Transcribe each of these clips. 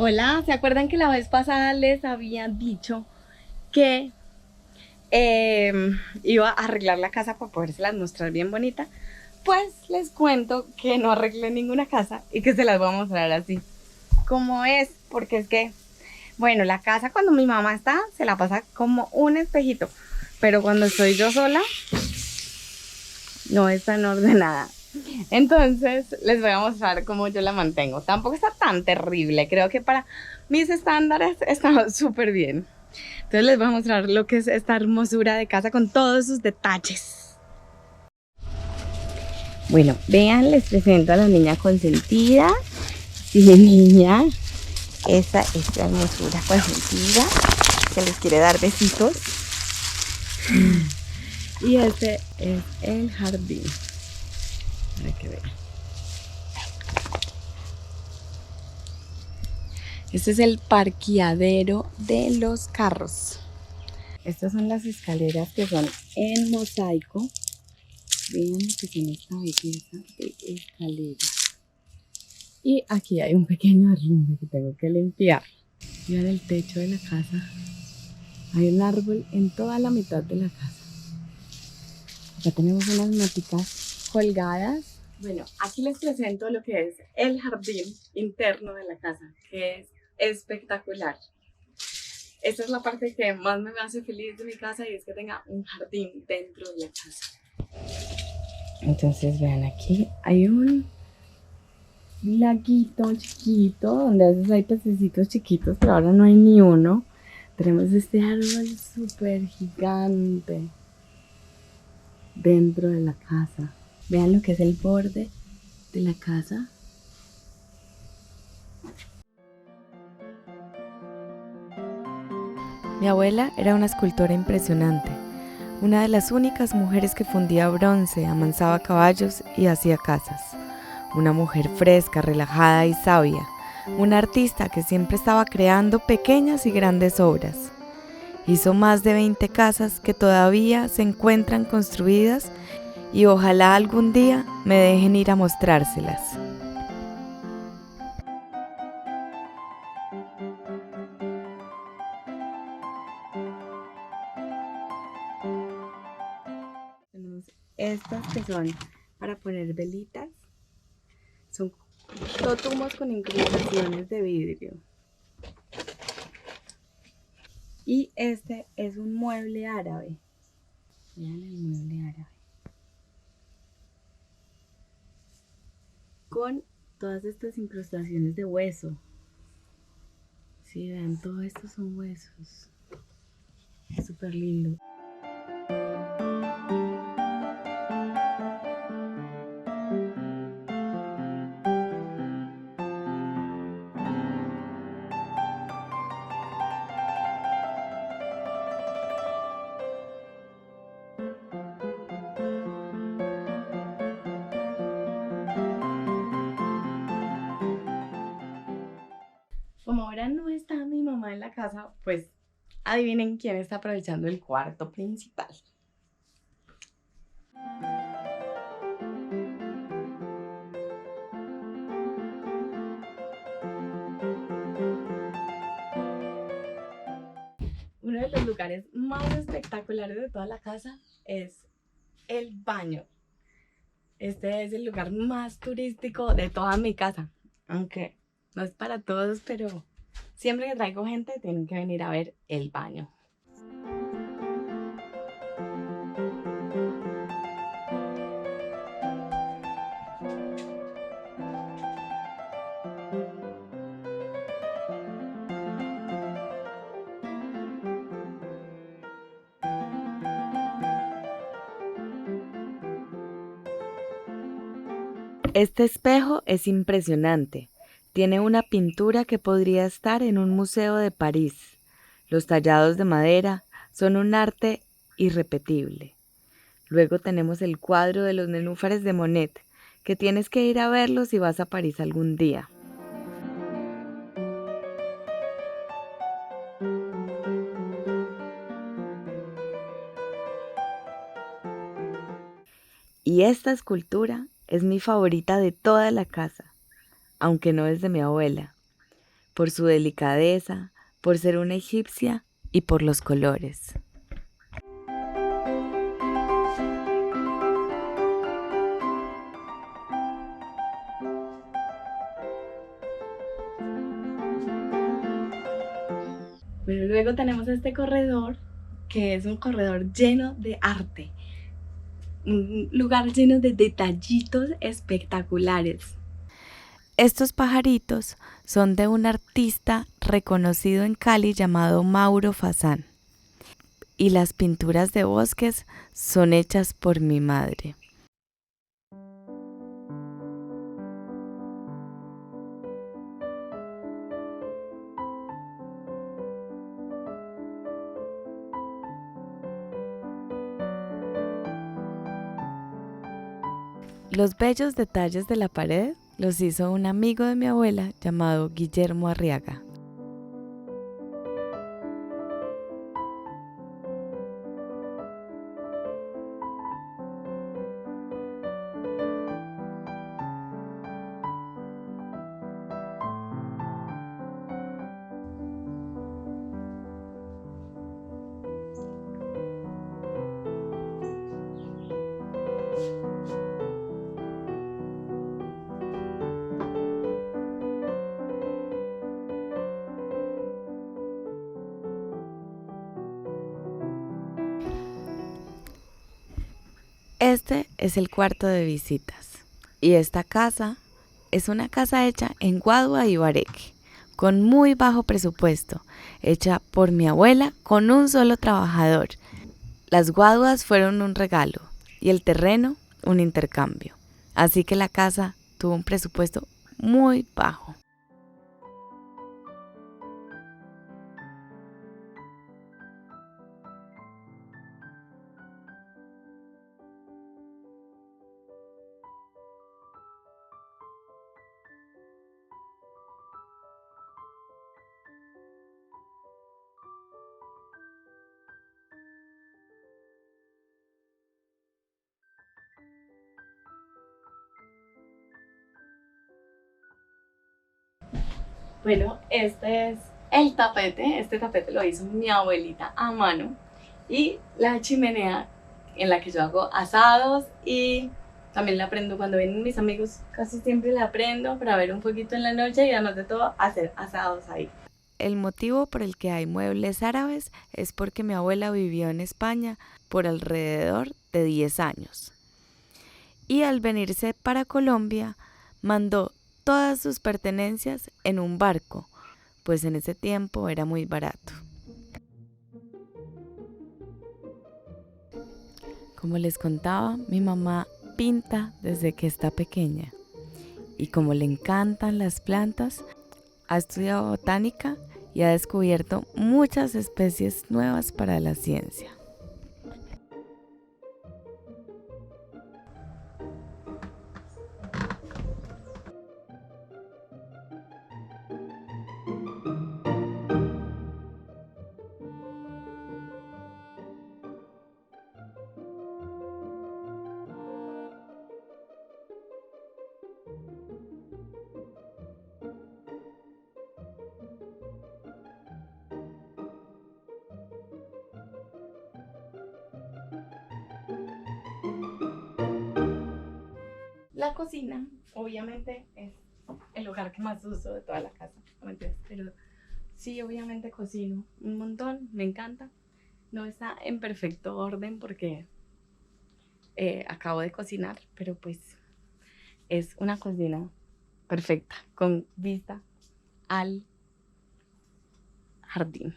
Hola, ¿se acuerdan que la vez pasada les había dicho que iba a arreglar la casa para podérselas mostrar bien bonita? Pues les cuento que no arreglé ninguna casa y que se las voy a mostrar así como es, porque es que, bueno, la casa cuando mi mamá está se la pasa como un espejito, pero cuando estoy yo sola no es tan ordenada. Entonces les voy a mostrar cómo yo la mantengo. Tampoco está tan terrible, creo que para mis estándares está súper bien. Entonces les voy a mostrar lo que es esta hermosura de casa con todos sus detalles. Bueno, vean, les presento a la niña consentida. Sí, niña, esa es la hermosura consentida que les quiere dar besitos. Y este es el jardín, para que vean. Este es el parqueadero de los carros. Estas son las escaleras que son en mosaico. Vean que son esta belleza de escalera. Y aquí hay un pequeño derrumbe que tengo que limpiar. Vean el techo de la casa. Hay un árbol en toda la mitad de la casa. Acá tenemos unas maticas colgadas. Bueno, aquí les presento lo que es el jardín interno de la casa, que es espectacular. Esta es la parte que más me hace feliz de mi casa y es que tenga un jardín dentro de la casa. Entonces vean, aquí hay un laguito chiquito donde a veces hay pececitos chiquitos, pero ahora no hay ni uno. Tenemos este árbol súper gigante dentro de la casa. Vean lo que es el borde de la casa. Mi abuela era una escultora impresionante, una de las únicas mujeres que fundía bronce, amansaba caballos y hacía casas. Una mujer fresca, relajada y sabia, una artista que siempre estaba creando pequeñas y grandes obras. Hizo más de 20 casas que todavía se encuentran construidas y ojalá algún día me dejen ir a mostrárselas. Tenemos estas que son para poner velitas. Son totumos con incrustaciones de vidrio. Y este es un mueble árabe. Vean el mueble árabe. Con todas estas incrustaciones de hueso. Sí, vean, todo esto son huesos. Es súper lindo. Como ahora no está mi mamá en la casa, pues adivinen quién está aprovechando el cuarto principal. Uno de los lugares más espectaculares de toda la casa es el baño. Este es el lugar más turístico de toda mi casa, aunque no es para todos, pero siempre que traigo gente tienen que venir a ver el baño. Este espejo es impresionante. Tiene una pintura que podría estar en un museo de París. Los tallados de madera son un arte irrepetible. Luego tenemos el cuadro de los nenúfares de Monet, que tienes que ir a verlo si vas a París algún día. Y esta escultura es mi favorita de toda la casa, aunque no es de mi abuela. por su delicadeza, por ser una egipcia y por los colores. Pero luego tenemos este corredor, que es un corredor lleno de arte, un lugar lleno de detallitos espectaculares. Estos pajaritos son de un artista reconocido en Cali llamado Mauro Fasán. Y las pinturas de bosques son hechas por mi madre. Los bellos detalles de la pared los hizo un amigo de mi abuela llamado Guillermo Arriaga. Este es el cuarto de visitas y esta casa es una casa hecha en Guadua y Bareque, con muy bajo presupuesto, hecha por mi abuela con un solo trabajador. Las guaduas fueron un regalo y el terreno un intercambio, así que la casa tuvo un presupuesto muy bajo. Bueno, este es el tapete. Este tapete lo hizo mi abuelita a mano. Y la chimenea en la que yo hago asados y también la prendo cuando vienen mis amigos. Casi siempre la prendo para ver un poquito en la noche y además de todo hacer asados ahí. El motivo por el que hay muebles árabes es porque mi abuela vivió en España por alrededor de 10 años. Y al venirse para Colombia, mandó todas sus pertenencias en un barco, pues en ese tiempo era muy barato. Como les contaba, mi mamá pinta desde que está pequeña y como le encantan las plantas, ha estudiado botánica y ha descubierto muchas especies nuevas para la ciencia. La cocina, obviamente, es el lugar que más uso de toda la casa. No mentiras, pero sí, obviamente cocino un montón, me encanta. No está en perfecto orden porque acabo de cocinar, pero pues es una cocina perfecta, con vista al jardín.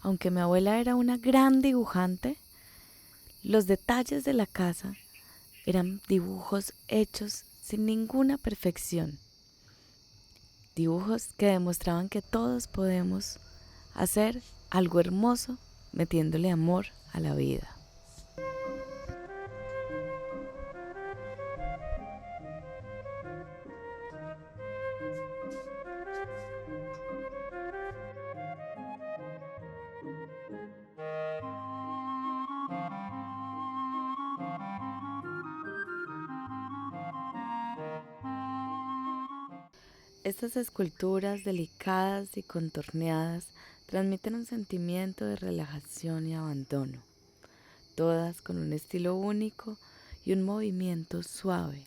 Aunque mi abuela era una gran dibujante, los detalles de la casa eran dibujos hechos sin ninguna perfección. Dibujos que demostraban que todos podemos hacer algo hermoso metiéndole amor a la vida. Estas esculturas delicadas y contorneadas transmiten un sentimiento de relajación y abandono, todas con un estilo único y un movimiento suave.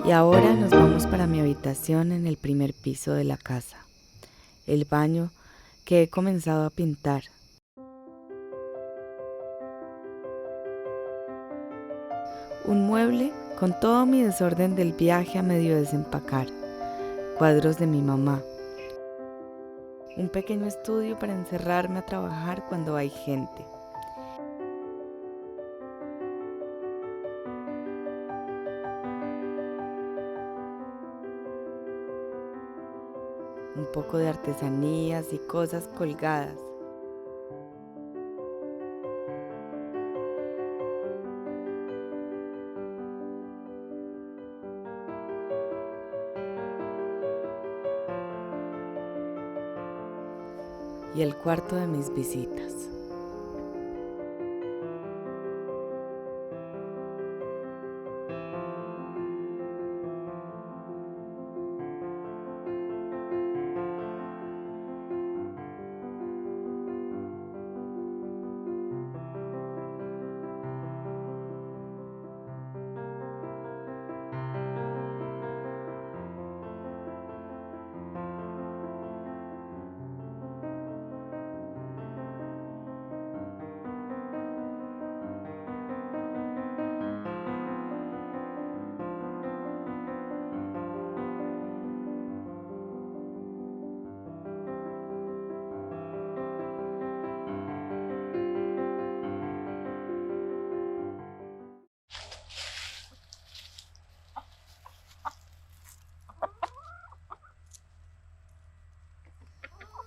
Y ahora nos vamos para mi habitación en el primer piso de la casa, el baño que he comenzado a pintar. Un mueble con todo mi desorden del viaje a medio desempacar, cuadros de mi mamá, un pequeño estudio para encerrarme a trabajar cuando hay gente. Un poco de artesanías y cosas colgadas. Y el cuarto de mis visitas.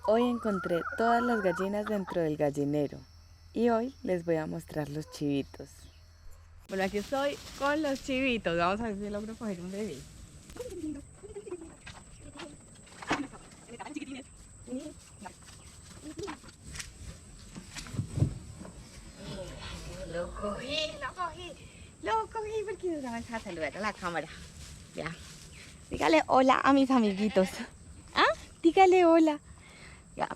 Hoy encontré todas las gallinas dentro del gallinero y hoy les voy a mostrar los chivitos. Bueno, aquí estoy con los chivitos. Vamos a ver si logro coger un bebé. Lo cogí porque nos vamos a saludar a la cámara. Ya. Dígale hola a mis amiguitos. ¿Ah? Dígale hola. Ya.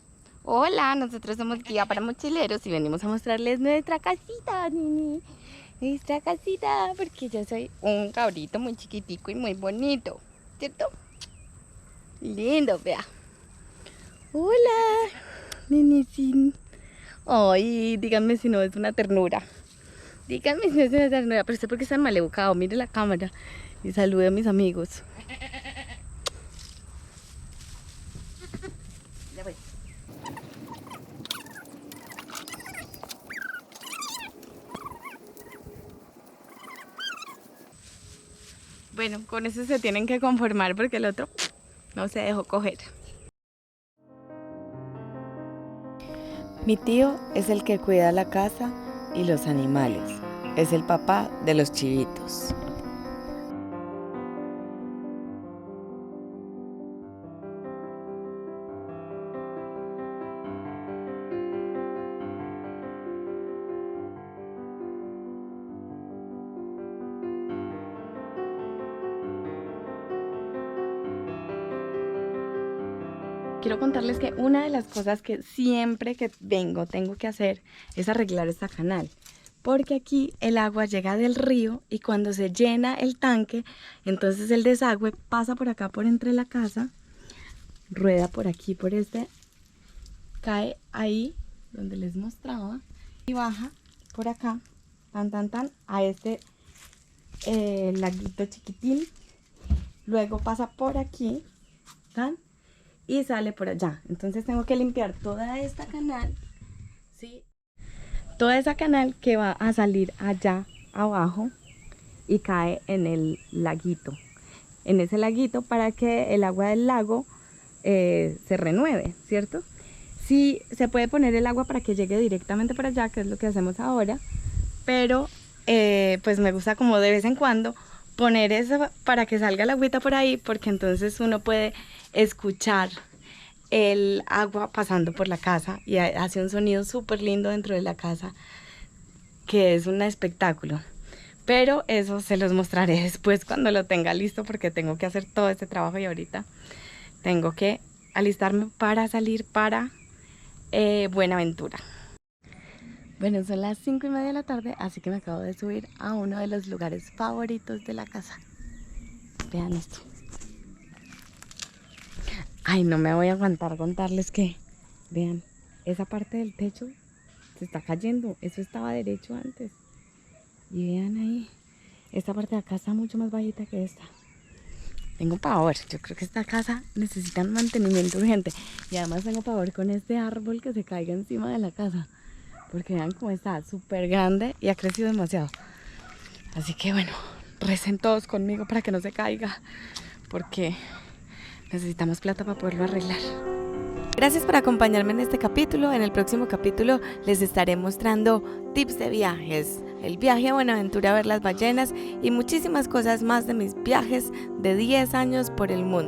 Hola, nosotros somos Guía para Mochileros y venimos a mostrarles nuestra casita, Nini. Nuestra casita, porque yo soy un cabrito muy chiquitico y muy bonito, ¿cierto? Lindo, vea. Hola, Ninicín. Ay, díganme si no es una ternura. Díganme si no es una ternura, pero sé por qué están mal educado. Mire la cámara y salude a mis amigos. Ya voy. Bueno, con eso se tienen que conformar porque el otro no se dejó coger. Mi tío es el que cuida la casa y los animales. Es el papá de los chivitos. Quiero contarles que una de las cosas que siempre que vengo tengo que hacer es arreglar esta canal. Porque aquí el agua llega del río y cuando se llena el tanque, entonces el desagüe pasa por acá por entre la casa, rueda por aquí, por este, cae ahí donde les mostraba y baja por acá, tan, a este laguito chiquitín. Luego pasa por aquí, tan, y sale por allá. Entonces tengo que limpiar toda esta canal, ¿sí? Toda esa canal que va a salir allá abajo y cae en el laguito. En ese laguito para que el agua del lago se renueve, ¿cierto? Sí, se puede poner el agua para que llegue directamente para allá, que es lo que hacemos ahora, pero pues me gusta como de vez en cuando poner eso para que salga la agüita por ahí, porque entonces uno puede escuchar el agua pasando por la casa y hace un sonido súper lindo dentro de la casa, que es un espectáculo. Pero eso se los mostraré después cuando lo tenga listo, porque tengo que hacer todo este trabajo y ahorita tengo que alistarme para salir para Buenaventura. Bueno, son las 5:30 de la tarde, así que me acabo de subir a uno de los lugares favoritos de la casa. Vean esto. Ay, no me voy a aguantar contarles que, vean, esa parte del techo se está cayendo. Eso estaba derecho antes. Y vean ahí, esta parte de acá está mucho más bajita que esta. Tengo pavor, yo creo que esta casa necesita mantenimiento urgente. Y además tengo pavor con este árbol que se caiga encima de la casa. Porque vean cómo está, súper grande y ha crecido demasiado. Así que bueno, recen todos conmigo para que no se caiga, porque necesitamos plata para poderlo arreglar. Gracias por acompañarme en este capítulo. En el próximo capítulo les estaré mostrando tips de viajes, el viaje a Buenaventura a ver las ballenas y muchísimas cosas más de mis viajes de 10 años por el mundo.